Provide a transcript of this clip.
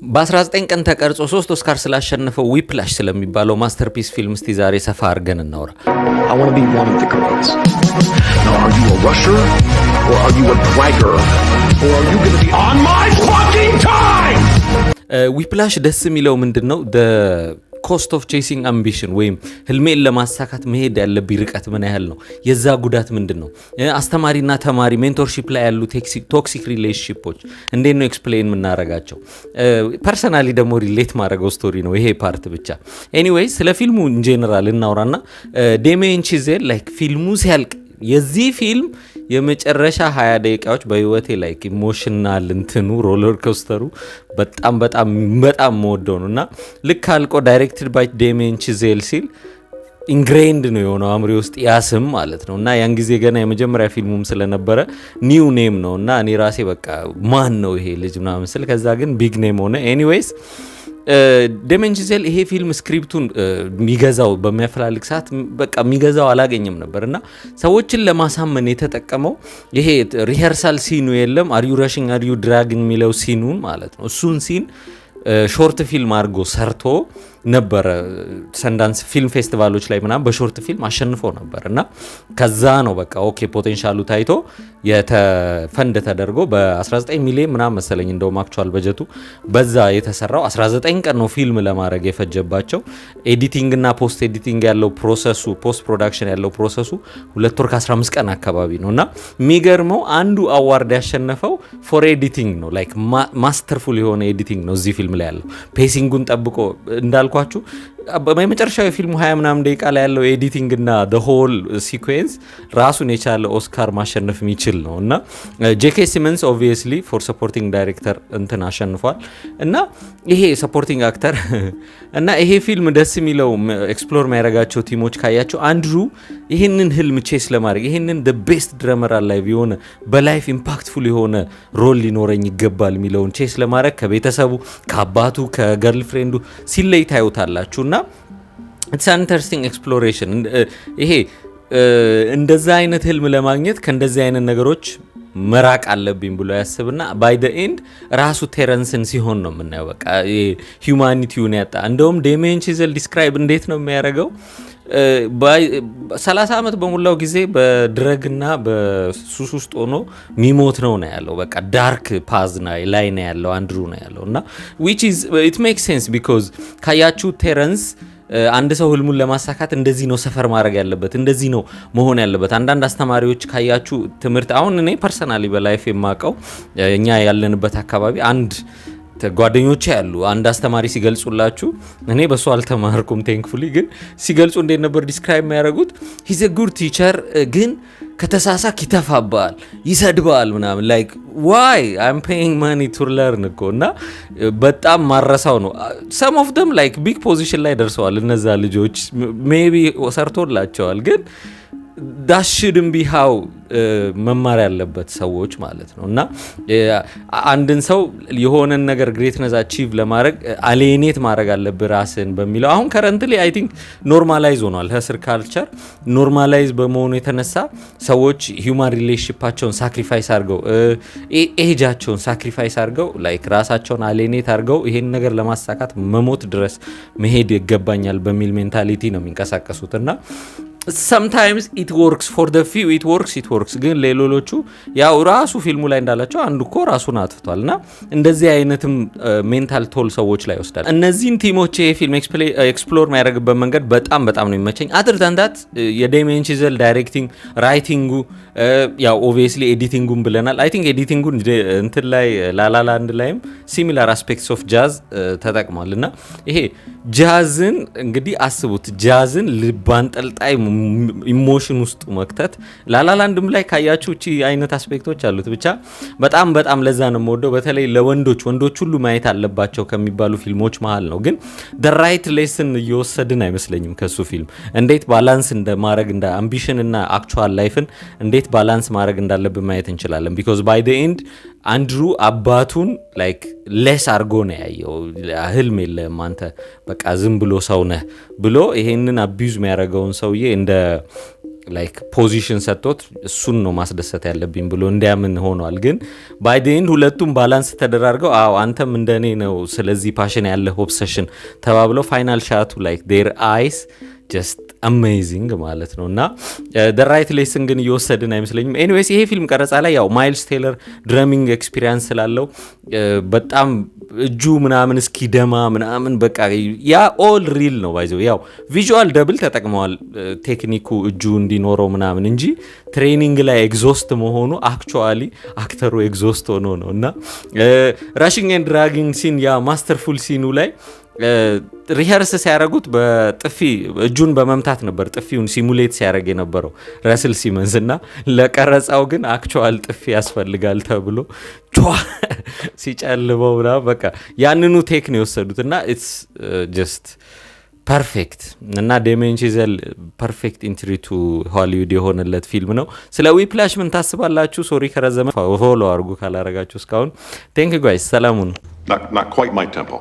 በ19 ቀን ተቀርጾ 3 ኦስካር ስላሸነፈው ዊፕላሽ ስለሚባለው ማስተርፒስ ፊልም እስቲ ዛሬ ሰፋ አድርገን እናውራ። I want to be one of the greats. Now, are you a rusher or are you a bragger or are you going to be on my fucking time? ዊፕላሽ ደስ የሚለው ምንድነው? ኮስት ኦፍ ቼሲንግ አምቢሽን ወይም ህልሜን ለማሳካት መሄድ ያለብኝ ርቀት ምን ያህል ነው? የዛ ጉዳት ምንድነው? አስተማሪና ተማሪ ሜንቶርሺፕ ላይ ያሉ ቶክሲክ ሪሌሽንሺፖች እንዴት ነው ኤክስፕሌን የምናረጋቸው? ፐርሰናሊ ደግሞ ሪሌት ማድረገው ስቶሪ ነው ይሄ ፓርት ብቻ። ኤኒዌይስ ስለ ፊልሙ ኢን ጄነራል እናውራና ዴሚየን ቻዜል ላይክ ፊልሙ ሲያልቅ የዚህ ፊልም የመጨረሻ 20 ደቂቃዎች በህይወቴ ላይክ ኢሞሽናል እንትኑ ሮለር ኮስተሩ በጣም በጣም በጣም መወደው ነውና ልክ አልቆ ዳይሬክትድ ባይ ዴሚየን ቻዜል ሲል ኢንግሬንድ ነው የሆነው አምሪ ውስጥ ያስም ማለት ነውና ያን ጊዜ ገና የመጀመሪያ ፊልሙም ስለነበረ ኒው ኔም ነውና እኔ ራሴ በቃ ማን ነው ይሄ ልጅ ምናምን ስል ከዛ ግን ቢግ ኔም ሆነ። ኤኒዌይስ ዴሚየን ቻዜል ይሄ ፊልም ስክሪፕቱን የሚገዛው በሚያፈላልግ ሰዓት በቃ የሚገዛው አላገኘም ነበርና ሰዎችን ለማሳመን የተጠቀመው ይሄ ሪሄርሳል ሲኑ የለም አር ዩ ረሺንግ አር ዩ ድራግን የሚለው ሲኑን ማለት ነው። እሱን ሲን ሾርት ፊልም አድርጎ ሰርቶ ነበረ ሰንዳንስ ፊልም ፌስቲቫሎች ላይ ምናምን በሾርት ፊልም አሸንፎ ነበርና ከዛ ነው በቃ ኦኬ ፖቴንሻሉ ታይቶ የተፈንድ ተደርጎ በ19 ሚሊዮን ምናምን መሰለኝ እንደውም አክቹአል በጀቱ በዛ የተሰራው 19 ቀን ነው ፊልም ለማድረግ የፈጀባቸው። ኤዲቲንግ እና ፖስት ኤዲቲንግ ያለው ፕሮሰሱ ፖስት ፕሮዳክሽን ያለው ፕሮሰሱ 2 ወር ከ15 ቀን አካባቢ ነውና የሚገርመው አንዱ አዋርድ ያሸነፈው ፎር ኤዲቲንግ ነው። ላይክ ማስተርፉል የሆነ ኤዲቲንግ ነው እዚህ ፊልም ላይ ያለው ፔሲንጉን ጠብቆ እንዳልኳችሁ በመጨረሻው የፊልሙ 20 ምናምን ደቂቃ ላይ ያለው ኤዲቲንግ እና the whole sequence ራሱን የቻለ ኦስካር ማሸነፍ የሚችል ነው እና ጄኬ ሲመንስ ኦብቪየስሊ ፎር ሰፖርቲንግ ዳይሬክተር እንትን አሸንፏል እና ይሄ ሰፖርቲንግ አክተር እና ይሄ ፊልም ደስ የሚለው ኤክስፕሎር የሚያደርጋቸው ቲሞች ካያቸው አንድሩ ይሄንን ህልም ቼስ ለማድረግ ይሄንን the best drummer alive የሆነ በላይፍ ኢምፓክትፉል የሆነ ሮል ሊኖረኝ ይገባል የሚለውን ቼስ ለማድረግ ከቤተሰቡ ከአባቱ ከገርልፍሬንዱ ሲለይ ታዩታላችሁ እና it's an interesting exploration። ይሄ እንደዛ አይነት ህልም ለማግኘት ከእንደዚህ አይነት ነገሮች መራቅ አለብኝ ብሎ ያስብና ባይ ዘ ኤንድ ራሱ ቴረንስን ሲሆን ነው የምናየው። በቃ ሂዩማኒቲውን ያጣ እንደውም ዴሚየን ቻዜል ዲስክራይብ እንዴት ነው የሚያደርገው 30 ዓመት በሙላው ጊዜ በድረግና በሱስ ውስጥ ሆኖ ሚሞት ነው ያለው። በቃ ዳርክ ፓዝ ላይ ነው ያለው አንድሩ ነው ያለው እና which is it makes sense because ካያችሁ ቴረንስ አንድ ሰው ህልሙን ለማሳካት እንደዚህ ነው ሰፈር ማድረግ ያለበት እንደዚህ ነው መሆን ያለበት። አንዳንድ አስተማሪዎች ካያችሁ ትምህርት አሁን እኔ ፐርሰናሊ በላይፍ የማቀው እኛ ያለንበት አካባቢ አንድ ጓደኞቼ ያሉ አንድ አስተማሪ ሲገልጹላችሁ እኔ በሱ አልተማርኩም ቴንክፉሊ ግን ሲገልጹ እንዴት ነበር ዲስክራይብ የሚያደርጉት he's a good teacher ግን ከተሳሳክ ይተፋባል ይሰድባል ምናምን like why I'm paying money to learn እኮ እና በጣም ማረሳው ነው። some of them like big position ላይ ደርሰዋል እነዛ ልጆች maybe ሰርቶላቸዋል ግን that shouldn't be how መማር ያለበት ሰዎች ማለት ነው እና አንድን ሰው የሆነን ነገር ግሬትነስ አቺቭ ለማድረግ አሊኔት ማድረግ አለበት ራስን በሚለው አሁን ከረንትሊ አይ ቲንክ ኖርማላይዝ ሆኗል። ሀስር ካልቸር ኖርማላይዝ በመሆኑ የተነሳ ሰዎች ሂውማን ሪሌሽንሺፓቸውን ሳክሪፋይስ አድርገው ኤጃቸውን ሳክሪፋይስ አድርገው ላይክ ራሳቸውን አሊኔት አድርገው ይሄን ነገር ለማሳካት መሞት ድረስ መሄድ ይገባኛል በሚል ሜንታሊቲ ነው የሚንቀሳቀሱትና sometimes it works for the few it works ግን ሌሎቹ ያው ራሱ ፊልሙ ላይ እንዳላቸው አንዱ እኮ ራሱን አጥፍቷልና እንደዚህ አይነትም ሜንታል ቶል ሰዎች ላይ ወስዳል። እነዚህን ቲሞች የፊልም ኤክስፕሎር የሚያደርግበት መንገድ በጣም በጣም ነው የሚመቸኝ። other than that የዴሚየን ቻዜል ዳይሬክቲንግ ራይቲንጉ ያው ኦብቪየስሊ ኤዲቲንጉን ብለናል። አይ ቲንክ ኤዲቲንጉን እንትን ላይ ላላላንድ ላይም ሲሚላር አስፔክትስ ኦፍ ጃዝ ተጠቅሟልና ይሄ ጃዝን እንግዲህ አስቡት ጃዝን ልባንጠልጣይ ኢሞሽን ውስጥ መክተት ላላላንድም ላይ ካያችሁ እቺ አይነት አስፔክቶች አሉት። ብቻ በጣም በጣም ለዛ ነው የምወደው። በተለይ ለወንዶች ሁሉ ማየት አለባቸው ከሚባሉ ፊልሞች መሃል ነው። ግን the right lesson እየወሰድን አይመስለኝም ከሱ ፊልም እንዴት ባላንስ እንደማድረግ እንደ አምቢሽን እና አክቹዋል ላይፍን እንዴት ባላንስ ማድረግ እንዳለብን ማየት እንችላለን። because by the end አንድሩ አባቱን ላይክ ሌስ አርጎ ነው ያየው። ህልም የለም አንተ በቃ ዝም ብሎ ሰው ነህ ብሎ ይሄንን አቢዩዝ የሚያደርገውን ሰውዬ እንደ ላይክ ፖዚሽን ሰጥቶት እሱን ነው ማስደሰት ያለብኝ ብሎ እንዲያምን ሆኗል። ግን ባይ ዘ ኤንድ ሁለቱም ባላንስ ተደራርገው አዎ አንተም እንደኔ ነው ስለዚህ ፓሽን ያለ ኦብሰሽን ተባብለው ፋይናል ሻቱ ላይክ ዴር አይስ ጀስት አሜዚንግ ማለት ነው። እና ደ ራይት ሌስን ግን እየወሰድን አይመስለኝም። ኤኒዌይስ ይሄ ፊልም ቀረጻ ላይ ያው ማይልስ ቴለር ድረሚንግ ኤክስፒሪየንስ ስላለው በጣም እጁ ምናምን እስኪ ደማ ምናምን በቃ ያ ኦል ሪል ነው ባይዘው። ያው ቪዥዋል ደብል ተጠቅመዋል ቴክኒኩ እጁ እንዲኖረው ምናምን እንጂ ትሬኒንግ ላይ ኤግዞስት መሆኑ አክቹአሊ አክተሩ ኤግዞስት ሆኖ ነው። እና ራሽንግ ኤንድ ድራጊንግ ሲን ያ ማስተርፉል ሲኑ ላይ ሪኸርስ ሲያደርጉት በጥፊ እጁን በመምታት ነበር ጥፊውን ሲሙሌት ሲያደርግ የነበረው ረስል ሲመንስ እና ለቀረጻው ግን አክቹዋል ጥፊ ያስፈልጋል ተብሎ ሲጨልበው ና በቃ ያንኑ ቴክ ነው የወሰዱት እና ኢትስ ጀስት ፐርፌክት እና ዴሚያን ቻዘል ፐርፌክት ኢንትሪ ቱ ሆሊውድ የሆነለት ፊልም ነው። ስለ ዊፕላሽ ምን ታስባላችሁ? ሶሪ ከረዘመ ፎሎ አድርጉ ካላረጋችሁ እስካሁን። ቴንክ ዩ ጋይስ። ሰላሙን Not quite my tempo.